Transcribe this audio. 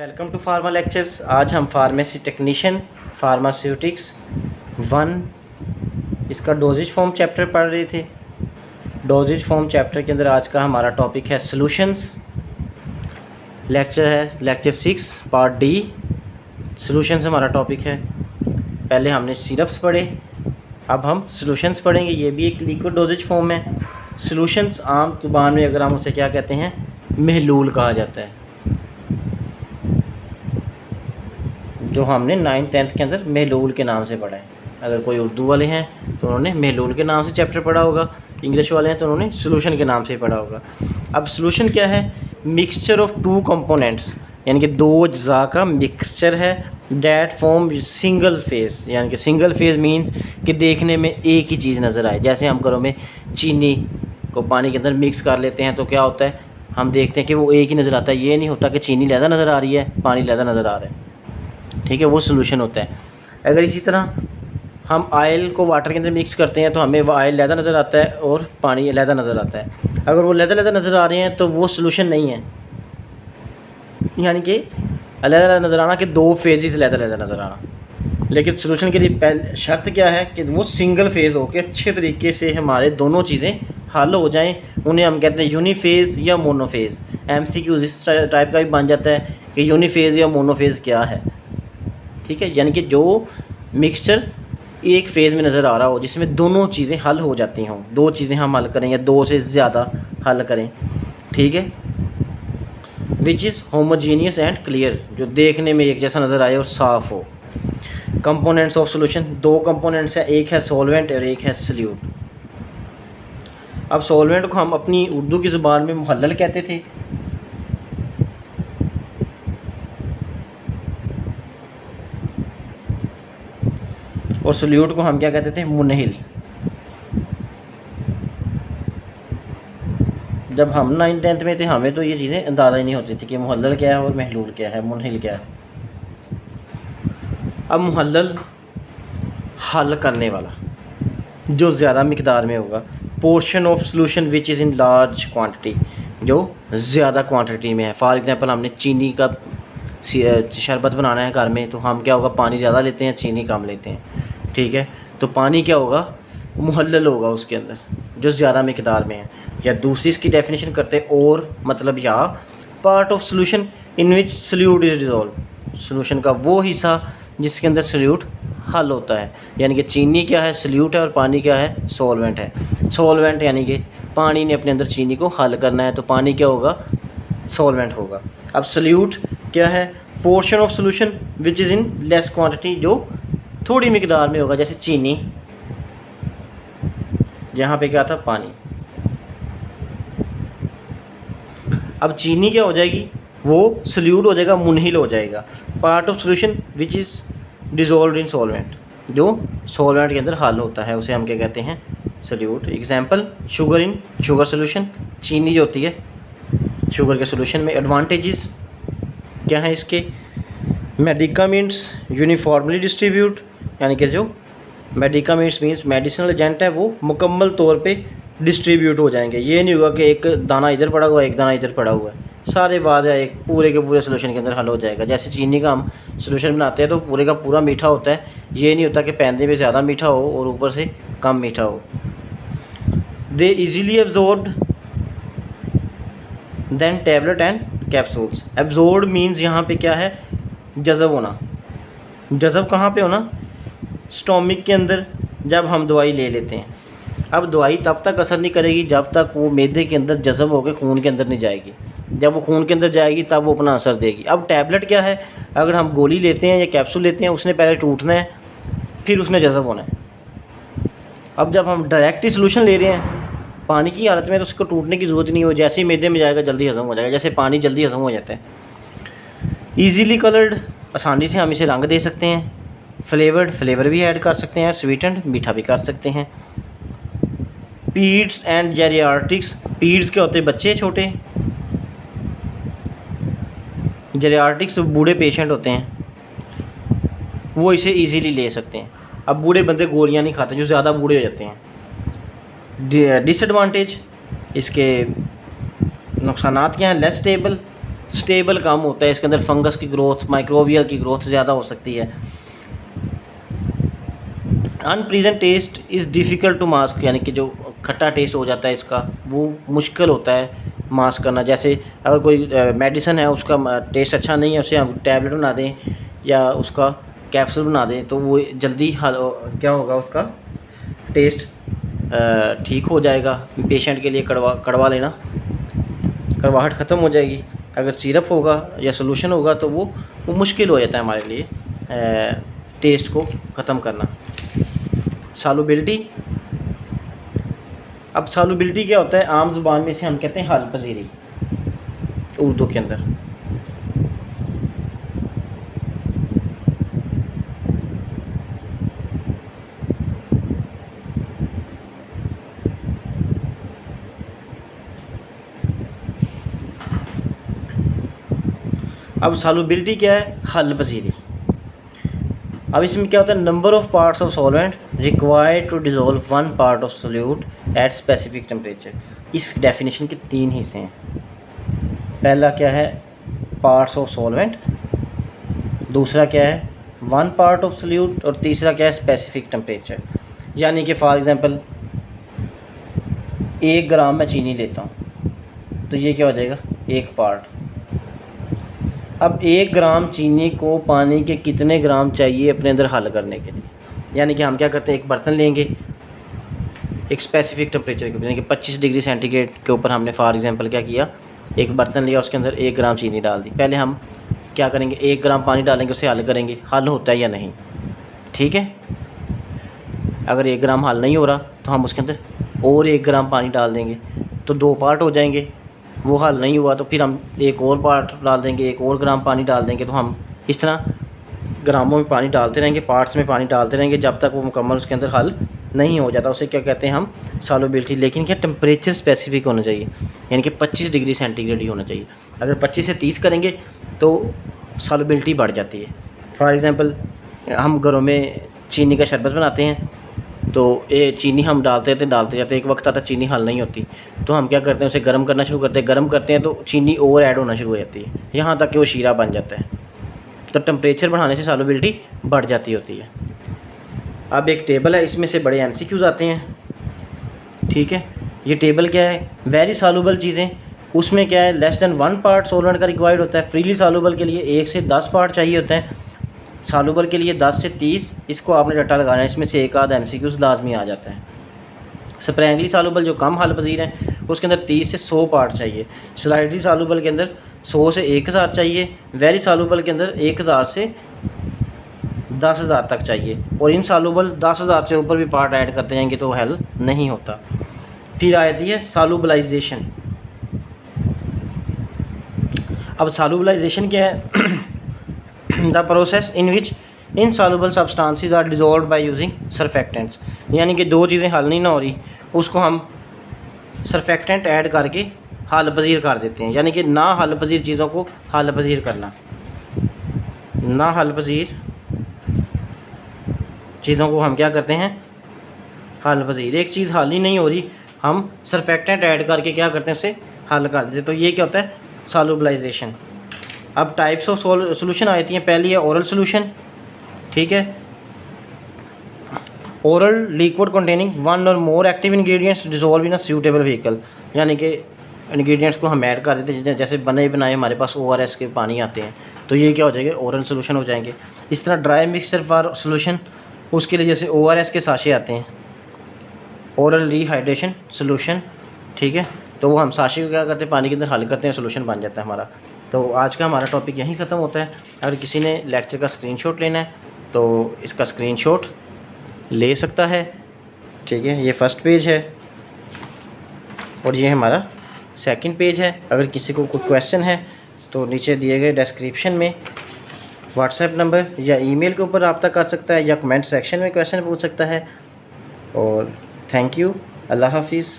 Welcome to pharma lectures. आज हम pharmacy technician pharmaceutics 1 इसका डोजेज फॉर्म चैप्टर पढ़ रहे थे। डोजेज फॉर्म चैप्टर के अंदर आज का हमारा टॉपिक है solutions. Lecture 6 part D. Solutions हमारा टॉपिक है। पहले हमने सिरप्स पढ़े, अब हम सॉल्यूशंस पढ़ेंगे। ये भी एक लिक्विड डोजेज फॉर्म है। सॉल्यूशंस आम जुबान में अगर हम उसे क्या कहते हैं, महलूल कहा जाता है, जो हमने 9th-10th के अंदर महलूल के नाम से पढ़ा है। अगर कोई उर्दू वाले हैं तो उन्होंने महलूल के नाम से चैप्टर पढ़ा होगा, इंग्लिश वाले हैं तो उन्होंने सॉल्यूशन के नाम से पढ़ा होगा। अब सॉल्यूशन क्या है? मिक्सचर ऑफ 2 कंपोनेंट्स, यानी कि 2 अज्जा का मिक्सचर है। डैट फॉर्म सिंगल फेज, यानी कि सिंगल फेज मीन्स कि देखने में एक ही चीज़ नज़र आए। जैसे हम घरों में चीनी को पानी के अंदर मिक्स कर लेते हैं तो क्या होता है, हम देखते हैं कि वो एक ही नज़र आता है। ये नहीं होता कि चीनी लहदा नज़र आ रही है, पानी लहदा नज़र आ रहा है। ठीक है, वो सॉल्यूशन होता है। अगर इसी तरह हम ऑयल को वाटर के अंदर मिक्स करते हैं तो हमें वो ऑयल लहदा नज़र आता है और पानी लहदा नज़र आता है। अगर वो लहदा नज़र आ रहे हैं तो वो सॉल्यूशन नहीं है, यानी कि लहदा नज़र आना कि 2 फेजेस लहदा नज़र आना। लेकिन सॉल्यूशन के लिए पहले शर्त क्या है कि वो सिंगल फेज़ हो के अच्छे तरीके से हमारे दोनों चीज़ें हल हो जाएं। उन्हें हम कहते हैं यूनिफेज़ या मोनोफेज़। MCQ इस टाइप का भी बन जाता है कि यूनिफेज़ या मोनोफेज़ क्या है। ठीक है, यानी कि जो मिक्सचर एक फेज़ में नज़र आ रहा हो जिसमें दोनों चीज़ें हल हो जाती हों। 2 चीज़ें हम हल करें या 2 से ज़्यादा हल करें। ठीक है, which is homogeneous and clear, जो देखने में एक जैसा नज़र आए और साफ़ हो। कंपोनेंट्स ऑफ सॉल्यूशन, 2 कंपोनेंट्स हैं, एक है सॉल्वेंट और एक है सल्यूट। अब सॉल्वेंट को हम अपनी उर्दू की ज़ुबान में मुहल्लल कहते थे, और सल्यूट को हम क्या कहते थे, मुनहिल। जब हम 9th-10th में थे हमें तो ये चीज़ें अंदाज़ा ही नहीं होती थी कि मुहल्लल क्या है और महलूल क्या है, मुनहिल क्या है। अब मुहल्लल हल करने वाला जो ज़्यादा मिकदार में होगा। Portion of solution which is in large quantity, जो ज़्यादा क्वांटिटी में है। फॉर एग्जांपल हमने चीनी का शरबत बनाना है घर में, तो हम क्या होगा, पानी ज़्यादा लेते हैं, चीनी कम लेते हैं। ठीक है, तो पानी क्या होगा, मुहल्लल होगा उसके अंदर जो ज़्यादा मिकदार में है। या दूसरी इसकी डेफिनेशन करते हैं और मतलब, या part of solution in which solute is dissolve, solution का वो हिस्सा जिसके अंदर सल्यूट हल होता है। यानी कि चीनी क्या है, सल्यूट है, और पानी क्या है, सॉल्वेंट है। सॉल्वेंट यानी कि पानी ने अपने अंदर चीनी को हल करना है तो पानी क्या होगा, सॉल्वेंट होगा। अब सल्यूट क्या है, portion of solution which is in less quantity, जो थोड़ी मिकदार में होगा। जैसे चीनी, यहाँ पे क्या था, पानी। अब चीनी क्या हो जाएगी, वो सल्यूट हो जाएगा, मुनहिल हो जाएगा। Part of solution which is dissolved in solvent, जो सॉल्वेंट के अंदर हल होता है, उसे हम क्या कहते हैं, solute. Example, sugar in sugar solution, चीनी जो होती है शुगर के सॉल्यूशन में। एडवांटेजेस क्या हैं इसके, मेडिकामेंट्स यूनिफॉर्मली डिस्ट्रीब्यूट, यानी कि जो मेडिकामेंट्स मीन्स मेडिसिनल एजेंट है वो मुकम्मल तौर पे डिस्ट्रीब्यूट हो जाएंगे। ये नहीं होगा कि एक दाना इधर पड़ा हुआ है, एक दाना इधर पड़ा हुआ है, सारे बाद है एक पूरे के पूरे सॉल्यूशन के अंदर हल हो जाएगा। जैसे चीनी का हम सॉल्यूशन बनाते हैं तो पूरे का पूरा मीठा होता है, ये नहीं होता कि पैंदे में ज़्यादा मीठा हो और ऊपर से कम मीठा हो। They easily absorbed than tablet and capsules. Absorb means यहाँ पे क्या है, जज़ब होना। जज़ब कहाँ पे होना, स्टोमिक के अंदर जब हम दवाई ले लेते हैं। अब दवाई तब तक असर नहीं करेगी जब तक वो मैदे के अंदर जज़ब होकर खून के अंदर नहीं जाएगी। जब वो खून के अंदर जाएगी तब वो अपना असर देगी। अब टैबलेट क्या है, अगर हम गोली लेते हैं या कैप्सूल लेते हैं, उसने पहले टूटना है फिर उसने जज़ब होना है। अब जब हम डायरेक्ट ही सॉल्यूशन ले रहे हैं पानी की हालत में तो उसको टूटने की ज़रूरत नहीं हो, जैसे ही मैदे में जाएगा जल्दी हज़म हो जाएगा, जैसे पानी जल्दी हज़म हो जाता है। ईजीली कलर्ड, आसानी से हम इसे रंग दे सकते हैं। फ्लेवर्ड, फ्लेवर भी ऐड कर सकते हैं। स्वीटेंड, मीठा भी कर सकते हैं। पीड्स एंड जेरियाट्रिक्स, पीड्स क्या होते हैं, बच्चे छोटे। जेरियाट्रिक्स बूढ़े पेशेंट होते हैं, वो इसे इजीली ले सकते हैं। अब बूढ़े बंदे गोलियां नहीं खाते जो ज़्यादा बूढ़े हो जाते हैं। डिसएडवांटेज, इसके नुकसानात क्या हैं, लेस स्टेबल, स्टेबल कम होता है, इसके अंदर फंगस की ग्रोथ, माइक्रोबियल की ग्रोथ ज़्यादा हो सकती है। Unpleasant taste is difficult to mask, यानी कि जो खट्टा टेस्ट हो जाता है इसका वो मुश्किल होता है मास्क करना। जैसे अगर कोई मेडिसिन है उसका टेस्ट अच्छा नहीं है, उसे हम टैबलेट बना दें या उसका कैप्सूल बना दें तो वो जल्दी क्या होगा, उसका टेस्ट ठीक हो जाएगा। पेशेंट के लिए कड़वा लेना, कड़वाहट ख़त्म हो जाएगी। अगर सिरप होगा या सोल्यूशन होगा तो वो मुश्किल हो जाता है हमारे लिए टेस्ट को ख़त्म करना। सॉल्युबिलिटी, अब सॉल्युबिलिटी क्या होता है, आम ज़ुबान में इसे हम कहते हैं हल पजीरी उर्दू के अंदर। अब सॉल्युबिलिटी क्या है, हल पजीरी। अब इसमें क्या होता है, number of parts of solvent required to dissolve one part of solute at specific temperature. इस डेफिनेशन के 3 हिस्से हैं। पहला क्या है, पार्ट्स ऑफ सॉल्वेंट, दूसरा क्या है, वन पार्ट ऑफ सोल्यूट, और तीसरा क्या है, स्पेसिफिक टेम्परेचर। यानी कि फॉर एग्ज़ाम्पल 1 ग्राम मैं चीनी लेता हूँ तो ये क्या हो जाएगा, 1 पार्ट। अब 1 ग्राम चीनी को पानी के कितने ग्राम चाहिए अपने अंदर हल करने के लिए, यानी कि हम क्या करते हैं, एक बर्तन लेंगे एक स्पेसिफिक टेम्परेचर के ऊपर, यानी कि 25 डिग्री सेंटीग्रेड के ऊपर हमने फॉर एग्जांपल क्या किया, एक बर्तन लिया, उसके अंदर 1 ग्राम चीनी डाल दी। पहले हम क्या करेंगे, 1 ग्राम पानी डालेंगे, उसे हल करेंगे, हल होता है या नहीं, ठीक है। अगर 1 ग्राम हल नहीं हो रहा तो हम उसके अंदर और 1 ग्राम पानी डाल देंगे, तो 2 पार्ट हो जाएंगे। वो हल नहीं हुआ तो फिर हम एक और पार्ट डाल देंगे, 1 और ग्राम पानी डाल देंगे। तो हम इस तरह ग्रामों में पानी डालते रहेंगे, पार्ट्स में पानी डालते रहेंगे जब तक वो मुकम्मल उसके अंदर हल नहीं हो जाता। उसे क्या कहते हैं हम, सॉल्युबिलिटी। लेकिन क्या टेम्परेचर स्पेसिफिक होना चाहिए, यानी कि 25 डिग्री सेंटीग्रेड ही होना चाहिए। अगर 25 से 30 करेंगे तो सॉल्युबिलिटी बढ़ जाती है। फॉर एग्ज़ाम्पल हम घरों में चीनी का शरबत बनाते हैं तो ये चीनी हम डालते जाते, एक वक्त आता चीनी हल नहीं होती तो हम क्या करते हैं, उसे गर्म करना शुरू करते हैं। गर्म करते हैं तो चीनी और ऐड होना शुरू हो जाती है, यहाँ तक कि वो शीरा बन जाता है। तो टेम्परेचर बढ़ाने से सॉल्युबिलिटी बढ़ जाती होती है। अब एक टेबल है, इसमें से बड़े MCQs आते हैं, ठीक है। ये टेबल क्या है, वेरी सॉल्युबल चीज़ें, उसमें क्या है, लेस देन 1 पार्ट सॉल्वेंट का रिक्वायर्ड होता है। फ्रीली सॉल्युबल के लिए 1 से 10 पार्ट चाहिए होते हैं, सॉल्युबल के लिए 10 से 30। इसको आपने रट्टा लगाना है, इसमें से एक आध MCQs लाजमी आ जाता है। स्प्रैंगली सॉल्युबल जो कम हल पजीर है उसके अंदर 30 से 100 पार्ट चाहिए। स्लाइडली सॉल्युबल के अंदर 100 से 1000 चाहिए। वेरी सॉल्युबल के अंदर 1000 से 10,000 तक चाहिए। और इन सॉल्युबल 10,000 से ऊपर भी पार्ट ऐड करते जाएंगे तो हल नहीं होता। फिर आती है सॉल्युबलाइजेशन। अब सॉल्युबलाइजेशन क्या है, the process in which insoluble substances are dissolved by using surfactants. यानी कि 2 चीज़ें हल नहीं ना हो रही, उसको हम सरफेक्टेंट ऐड करके हल पजीर कर देते हैं। यानी कि ना हल पजीर चीज़ों को हल पजीर करना, ना हल पजीर चीज़ों को हम क्या करते हैं, हल पजीर। एक चीज़ हल ही नहीं हो रही, हम सरफेक्टेंट ऐड करके क्या करते हैं, उसे हल कर देते हैं। तो ये क्या होता है, सॉल्युबलाइजेशन। अब टाइप्स ऑफ सॉल्यूशन आती हैं। पहली है ओरल सॉल्यूशन, ठीक है। ओरल लिक्विड कंटेनिंग 1 और more active ingredients dissolve in a suitable vehicle. यानी कि इंग्रेडिएंट्स को हम ऐड कर देते हैं, जैसे बने बनाए हमारे पास ORS के पानी आते हैं तो ये क्या हो जाएंगे, ओरल सॉल्यूशन हो जाएंगे। इस तरह ड्राई मिक्सचर फॉर सॉल्यूशन, उसके लिए जैसे ORS के साशे आते हैं, ओरल रिहाइड्रेशन सॉल्यूशन, ठीक है। तो वो हम साशे को क्या करते हैं, पानी के अंदर हल करते हैं, सॉल्यूशन बन जाता है हमारा। तो आज का हमारा टॉपिक यहीं ख़त्म होता है। अगर किसी ने लेक्चर का स्क्रीनशॉट लेना है तो इसका स्क्रीनशॉट ले सकता है, ठीक है। ये फर्स्ट पेज है और ये हमारा सेकंड पेज है। अगर किसी को कोई क्वेश्चन है तो नीचे दिए गए डिस्क्रिप्शन में व्हाट्सएप नंबर या ईमेल के ऊपर रब्ता कर सकता है या कमेंट सेक्शन में क्वेश्चन पूछ सकता है। और थैंक यू, अल्लाह हाफिज़।